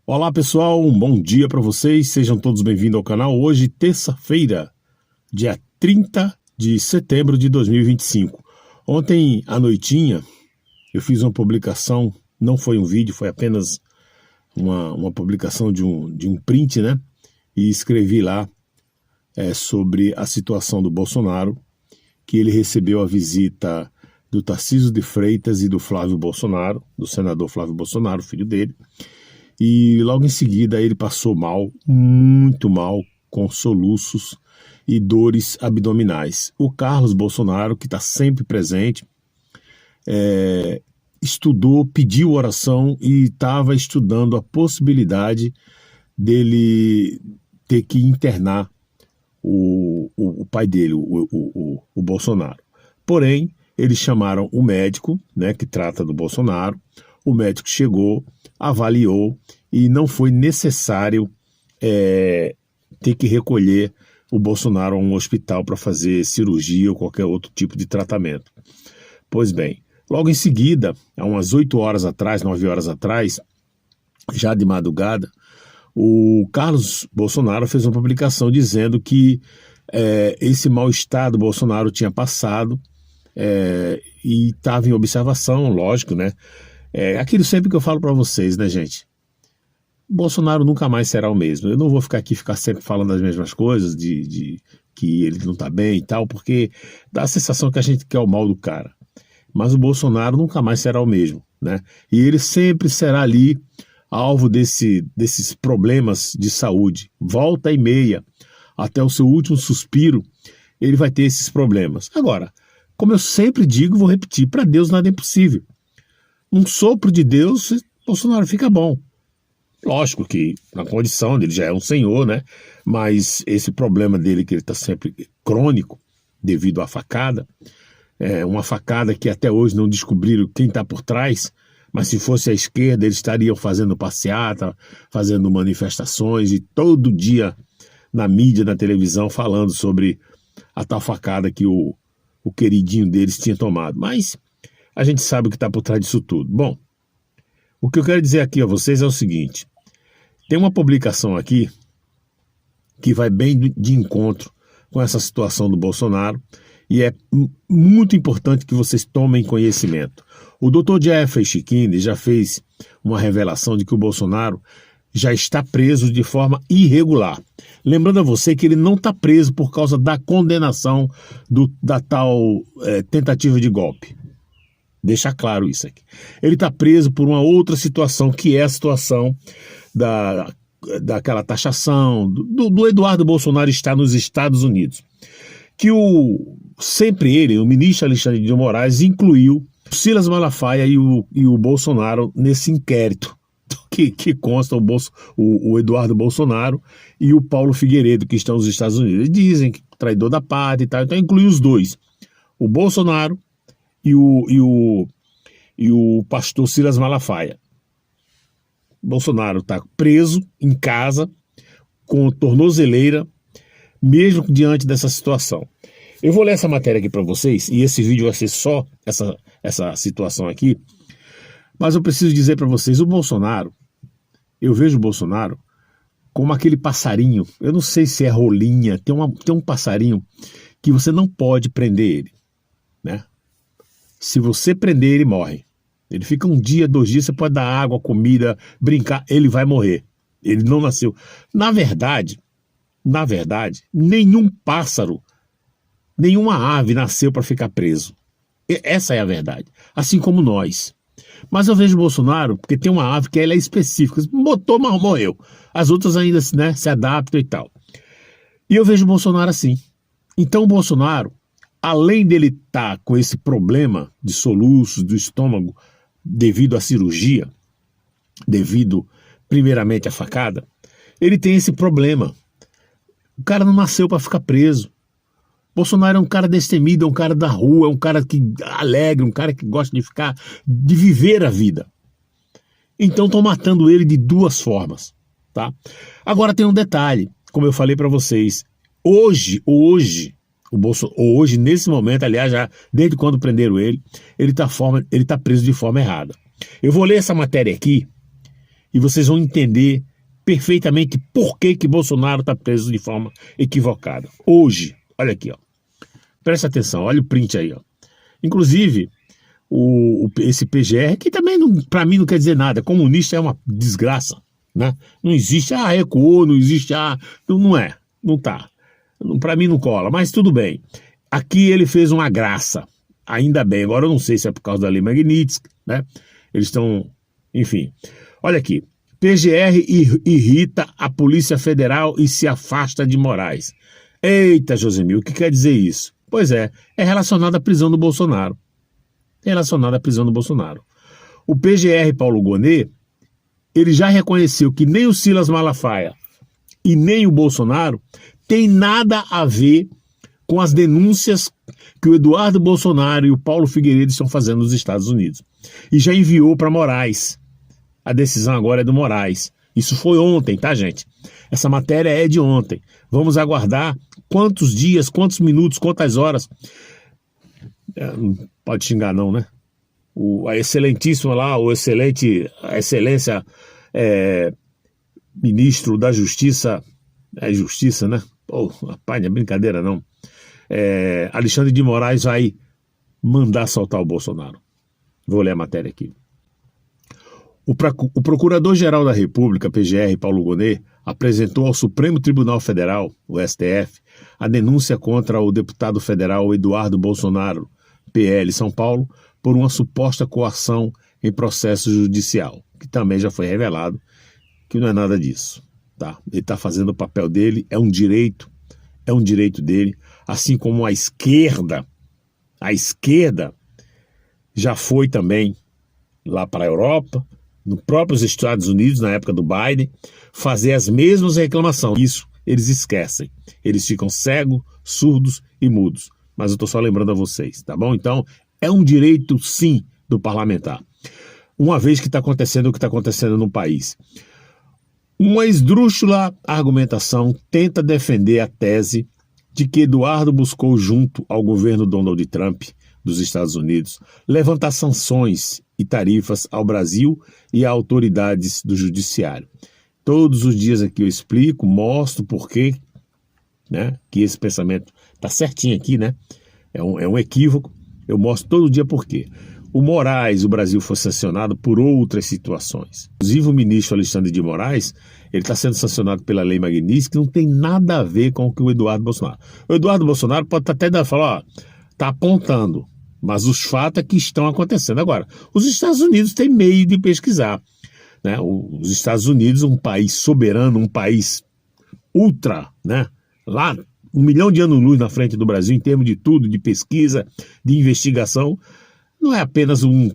Olá pessoal, um bom dia para vocês, sejam todos bem-vindos ao canal. Hoje, terça-feira, dia 30 de setembro de 2025. Ontem à noitinha eu fiz uma publicação, não foi um vídeo, foi apenas uma publicação de um print, né? E escrevi lá sobre a situação do Bolsonaro, que ele recebeu a visita do Tarcísio de Freitas e do Flávio Bolsonaro, do senador Flávio Bolsonaro, filho dele. E logo em seguida ele passou mal, muito mal, com soluços e dores abdominais. O Carlos Bolsonaro, que está sempre presente, estudou, pediu oração e estava estudando a possibilidade dele ter que internar o pai dele, o Bolsonaro. Porém, eles chamaram o médico, né, que trata do Bolsonaro. O médico chegou, avaliou e não foi necessário ter que recolher o Bolsonaro a um hospital para fazer cirurgia ou qualquer outro tipo de tratamento. Pois bem, logo em seguida, há umas 8 horas atrás, 9 horas atrás, já de madrugada, o Carlos Bolsonaro fez uma publicação dizendo que esse mal-estar do Bolsonaro tinha passado e estava em observação, lógico, né? Aquilo sempre que eu falo para vocês, né, gente? Bolsonaro nunca mais será o mesmo. Eu não vou ficar sempre falando as mesmas coisas, de que ele não está bem e tal, porque dá a sensação que a gente quer o mal do cara. Mas o Bolsonaro nunca mais será o mesmo, né? E ele sempre será ali alvo desses problemas de saúde. Volta e meia, até o seu último suspiro, ele vai ter esses problemas. Agora, como eu sempre digo, vou repetir, para Deus nada é impossível. Um sopro de Deus, Bolsonaro fica bom. Lógico que na condição dele já é um senhor, né? Mas esse problema dele, que ele está sempre crônico, devido à facada, uma facada que até hoje não descobriram quem está por trás, mas se fosse a esquerda, eles estariam fazendo passeata, fazendo manifestações e todo dia na mídia, na televisão, falando sobre a tal facada que o queridinho deles tinha tomado. Mas a gente sabe o que está por trás disso tudo. Bom, o que eu quero dizer aqui a vocês é o seguinte: tem uma publicação aqui que vai bem de encontro com essa situação do Bolsonaro e é muito importante que vocês tomem conhecimento. O Dr. Jeffrey Chiquini já fez uma revelação de que o Bolsonaro já está preso de forma irregular. Lembrando a você que ele não está preso por causa da condenação da tal tentativa de golpe. Deixa claro isso aqui. Ele está preso por uma outra situação, que é a situação daquela taxação, do Eduardo Bolsonaro estar nos Estados Unidos. Que sempre ele, o ministro Alexandre de Moraes, incluiu o Silas Malafaia e o Bolsonaro nesse inquérito que consta o Eduardo Bolsonaro e o Paulo Figueiredo, que estão nos Estados Unidos. Eles dizem que traidor da pátria e tal, então inclui os dois, o Bolsonaro e o pastor Silas Malafaia. Bolsonaro está preso em casa, com tornozeleira, mesmo diante dessa situação. Eu vou ler essa matéria aqui para vocês, e esse vídeo vai ser só essa situação aqui, mas eu preciso dizer para vocês, eu vejo o Bolsonaro como aquele passarinho, eu não sei se é rolinha, tem um passarinho que você não pode prender ele, né? Se você prender, ele morre. Ele fica 1 dia, 2 dias, você pode dar água, comida, brincar, ele vai morrer. Ele não nasceu. Na verdade, nenhum pássaro, nenhuma ave nasceu para ficar preso. Essa é a verdade. Assim como nós. Mas eu vejo o Bolsonaro, porque tem uma ave que ela é específica. Botou, mas morreu. As outras ainda, né, se adaptam e tal. E eu vejo o Bolsonaro assim. Então o Bolsonaro, além dele estar com esse problema de soluços do estômago devido à cirurgia, devido primeiramente à facada, ele tem esse problema. O cara não nasceu para ficar preso. Bolsonaro é um cara destemido, é um cara da rua, é um cara que alegre, um cara que gosta de viver a vida. Então estão matando ele de 2 formas, tá? Agora tem um detalhe, como eu falei para vocês, hoje, nesse momento, aliás, já desde quando prenderam ele está preso de forma errada. Eu vou ler essa matéria aqui e vocês vão entender perfeitamente por que Bolsonaro está preso de forma equivocada. Hoje, olha aqui, ó. Presta atenção, olha o print aí, ó. Inclusive, esse PGR, que também para mim não quer dizer nada, comunista é uma desgraça, né? Não existe, recuou, não existe, não é, não tá. Para mim não cola, mas tudo bem. Aqui ele fez uma graça, ainda bem, agora eu não sei se é por causa da Lei Magnitsky, né? Eles estão, enfim. Olha aqui, PGR irrita a Polícia Federal e se afasta de Moraes. Eita, Josemil, o que quer dizer isso? Pois é relacionado à prisão do Bolsonaro. É relacionado à prisão do Bolsonaro. O PGR Paulo Gonet, ele já reconheceu que nem o Silas Malafaia e nem o Bolsonaro tem nada a ver com as denúncias que o Eduardo Bolsonaro e o Paulo Figueiredo estão fazendo nos Estados Unidos. E já enviou para Moraes. A decisão agora é do Moraes. Isso foi ontem, tá, gente? Essa matéria é de ontem. Vamos aguardar quantos dias, quantos minutos, quantas horas. Não pode xingar não, né? A excelentíssima lá, a excelência ministro da Justiça, Justiça, né? Pô, rapaz, não é brincadeira não. Alexandre de Moraes vai mandar soltar o Bolsonaro. Vou ler a matéria aqui. O Procurador-Geral da República, PGR, Paulo Gonet, apresentou ao Supremo Tribunal Federal, o STF, a denúncia contra o deputado federal Eduardo Bolsonaro, PL São Paulo, por uma suposta coação em processo judicial, que também já foi revelado que não é nada disso. Tá? Ele está fazendo o papel dele, é um direito dele, assim como a esquerda já foi também lá para a Europa, nos próprios Estados Unidos, na época do Biden, fazer as mesmas reclamações. Isso eles esquecem. Eles ficam cegos, surdos e mudos. Mas eu estou só lembrando a vocês, tá bom? Então, é um direito, sim, do parlamentar. Uma vez que está acontecendo o que está acontecendo no país. Uma esdrúxula argumentação tenta defender a tese de que Eduardo buscou, junto ao governo Donald Trump dos Estados Unidos, levantar sanções e tarifas ao Brasil e a autoridades do judiciário. Todos os dias aqui eu explico, mostro por quê, né, que esse pensamento está certinho aqui, né? É um equívoco. Eu mostro todo dia por quê. O Brasil foi sancionado por outras situações. Inclusive o ministro Alexandre de Moraes, ele está sendo sancionado pela Lei Magnitsky, que não tem nada a ver com o Eduardo Bolsonaro. O Eduardo Bolsonaro pode até falar, está apontando, mas os fatos é que estão acontecendo. Agora, os Estados Unidos têm meio de pesquisar, né? Os Estados Unidos, um país soberano, um país ultra, né? Lá, 1 milhão de anos-luz na frente do Brasil, em termos de tudo, de pesquisa, de investigação. Não é apenas um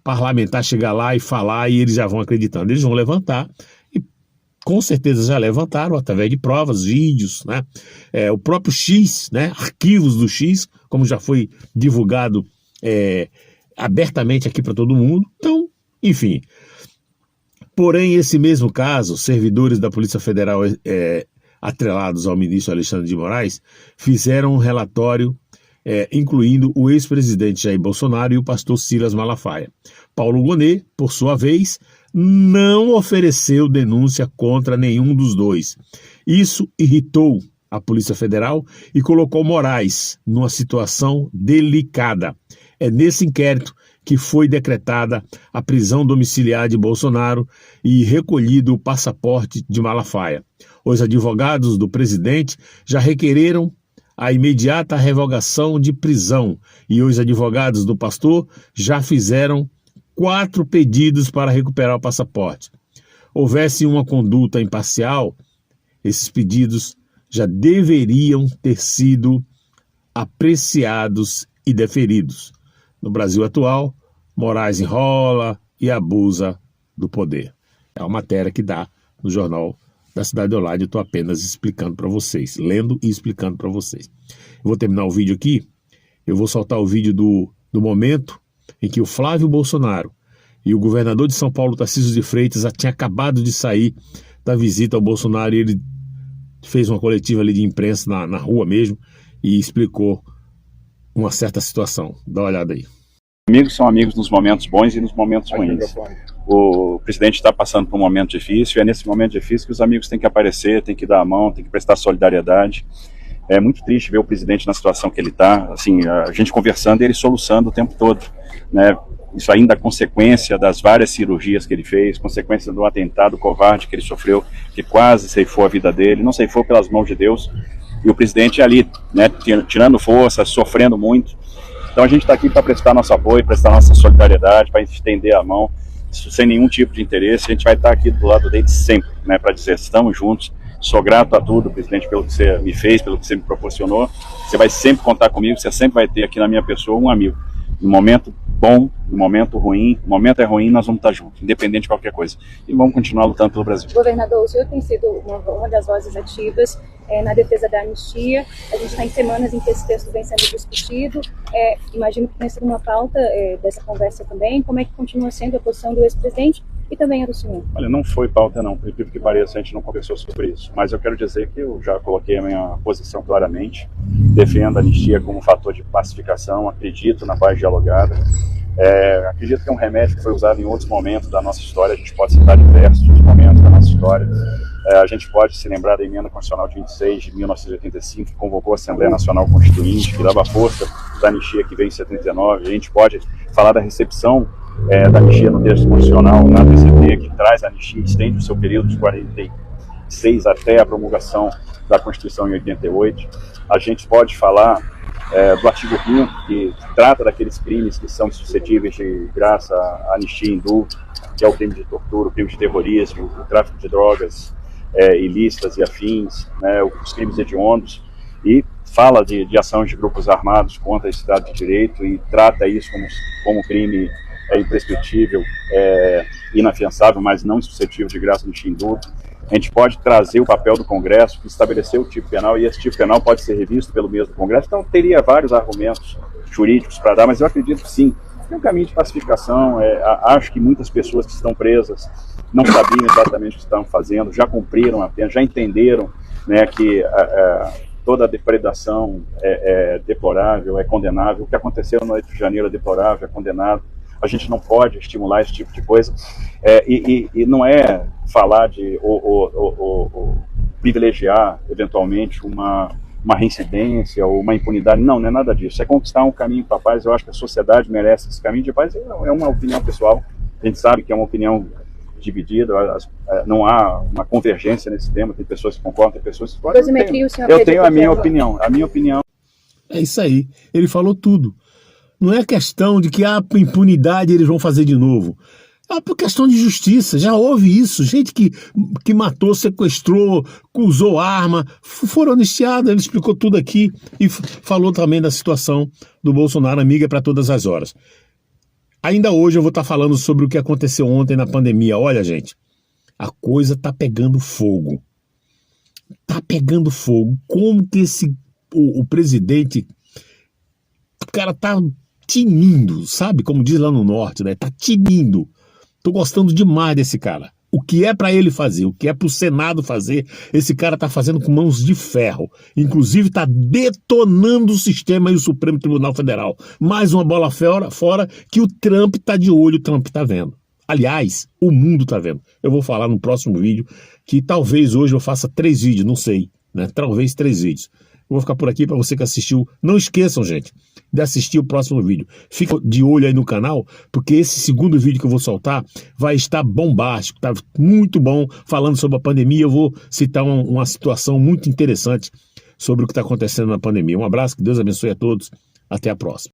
parlamentar chegar lá e falar e eles já vão acreditando. Eles vão levantar e com certeza já levantaram através de provas, vídeos, né? O próprio X, né? Arquivos do X, como já foi divulgado abertamente aqui para todo mundo. Então, enfim. Porém, esse mesmo caso, servidores da Polícia Federal atrelados ao ministro Alexandre de Moraes fizeram um relatório incluindo o ex-presidente Jair Bolsonaro e o pastor Silas Malafaia. Paulo Gonet, por sua vez, não ofereceu denúncia contra nenhum dos dois. Isso irritou a Polícia Federal e colocou Moraes numa situação delicada. É nesse inquérito que foi decretada a prisão domiciliar de Bolsonaro e recolhido o passaporte de Malafaia. Os advogados do presidente já requereram a imediata revogação de prisão e os advogados do pastor já fizeram 4 pedidos para recuperar o passaporte. Houvesse uma conduta imparcial, esses pedidos já deveriam ter sido apreciados e deferidos. No Brasil atual, Moraes enrola e abusa do poder. É uma matéria que dá no jornal da Cidade Online. Eu estou apenas explicando para vocês, lendo e explicando para vocês. Eu vou terminar o vídeo aqui, eu vou soltar o vídeo do momento em que o Flávio Bolsonaro e o governador de São Paulo, Tarcísio de Freitas, já tinha acabado de sair da visita ao Bolsonaro e ele fez uma coletiva ali de imprensa na rua mesmo e explicou uma certa situação. Dá uma olhada aí. Amigos são amigos nos momentos bons e nos momentos ruins. o presidente está passando por um momento difícil, é nesse momento difícil que os amigos têm que aparecer, têm que dar a mão, têm que prestar solidariedade. É muito triste ver o presidente na situação que ele está, assim, a gente conversando e ele soluçando o tempo todo, né? Isso ainda é consequência das várias cirurgias que ele fez, consequência do atentado covarde que ele sofreu, que quase ceifou a vida dele, não ceifou pelas mãos de Deus, e o presidente ali, né, tirando força, sofrendo muito. Então a gente está aqui para prestar nosso apoio, prestar nossa solidariedade, para estender a mão, sem nenhum tipo de interesse. A gente vai estar aqui do lado dele sempre, né, para dizer, estamos juntos. Sou grato a tudo, presidente, pelo que você me fez, pelo que você me proporcionou. Você vai sempre contar comigo, você sempre vai ter aqui na minha pessoa um amigo. No momento bom, no momento ruim, o momento é ruim, nós vamos estar juntos, independente de qualquer coisa. E vamos continuar lutando pelo Brasil. Governador, o senhor tem sido uma das vozes ativas na defesa da anistia. A gente está em semanas em que esse texto vem sendo discutido. Imagino que tenha sido uma pauta dessa conversa também. Como é que continua sendo a posição do ex-presidente e também a do senhor? Olha, não foi pauta não, por incrível que pareça, a gente não conversou sobre isso. Mas eu quero dizer que eu já coloquei a minha posição claramente. Defendo a anistia como um fator de pacificação, acredito na paz dialogada. Acredito que é um remédio que foi usado em outros momentos da nossa história. A gente pode citar diversos momentos da nossa história. A gente pode se lembrar da emenda constitucional de 26 de 1985, que convocou a Assembleia Nacional Constituinte, que dava força da anistia que veio em 79. A gente pode falar da recepção da anistia no texto constitucional, na TCT, que traz a anistia, estende o seu período de 46 até a promulgação da Constituição em 88. A gente pode falar do artigo 5º, que trata daqueles crimes que são suscetíveis de graça à anistia e indulto, que é o crime de tortura, o crime de terrorismo, o tráfico de drogas ilícitas e afins, né, os crimes hediondos, e fala de ações de grupos armados contra esse Estado de Direito e trata isso como crime imprescritível, inafiançável, mas não suscetível de graça, anistia e indulto. A gente pode trazer o papel do Congresso, que estabeleceu o tipo penal, e esse tipo penal pode ser revisto pelo mesmo Congresso. Então, teria vários argumentos jurídicos para dar, mas eu acredito que sim, é um caminho de pacificação. Acho que muitas pessoas que estão presas não sabiam exatamente o que estavam fazendo, já cumpriram a pena, já entenderam, né, que toda a depredação é deplorável, é condenável. O que aconteceu no 8 de janeiro é deplorável, é condenado. A gente não pode estimular esse tipo de coisa. E não é falar de privilegiar, eventualmente, uma reincidência ou uma impunidade. Não é nada disso. É conquistar um caminho para a paz. Eu acho que a sociedade merece esse caminho de paz. É uma opinião pessoal. A gente sabe que é uma opinião dividida, não há uma convergência nesse tema. Tem pessoas que concordam, tem pessoas que discordam. Eu tenho a minha opinião. A minha opinião. É isso aí. Ele falou tudo. Não é questão de que impunidade eles vão fazer de novo. É por questão de justiça. Já houve isso. Gente que matou, sequestrou, usou arma, foram anistiados. Ele explicou tudo aqui e falou também da situação do Bolsonaro, amiga para todas as horas. Ainda hoje eu vou estar falando sobre o que aconteceu ontem na pandemia. Olha, gente, a coisa tá pegando fogo. Tá pegando fogo. Como que o presidente, o cara tá tinindo, sabe? Como diz lá no norte, né? Tá tinindo. Tô gostando demais desse cara. O que é para ele fazer, o que é para o Senado fazer, esse cara tá fazendo com mãos de ferro. Inclusive tá detonando o sistema e o Supremo Tribunal Federal. Mais uma bola fora que o Trump tá de olho, o Trump tá vendo. Aliás, o mundo tá vendo. Eu vou falar no próximo vídeo, que talvez hoje eu faça 3 vídeos, não sei, né? Talvez 3 vídeos. Eu vou ficar por aqui para você que assistiu. Não esqueçam, gente, de assistir o próximo vídeo. Fica de olho aí no canal, porque esse segundo vídeo que eu vou soltar vai estar bombástico, tá muito bom, falando sobre a pandemia. Eu vou citar uma situação muito interessante sobre o que está acontecendo na pandemia. Um abraço, que Deus abençoe a todos. Até a próxima.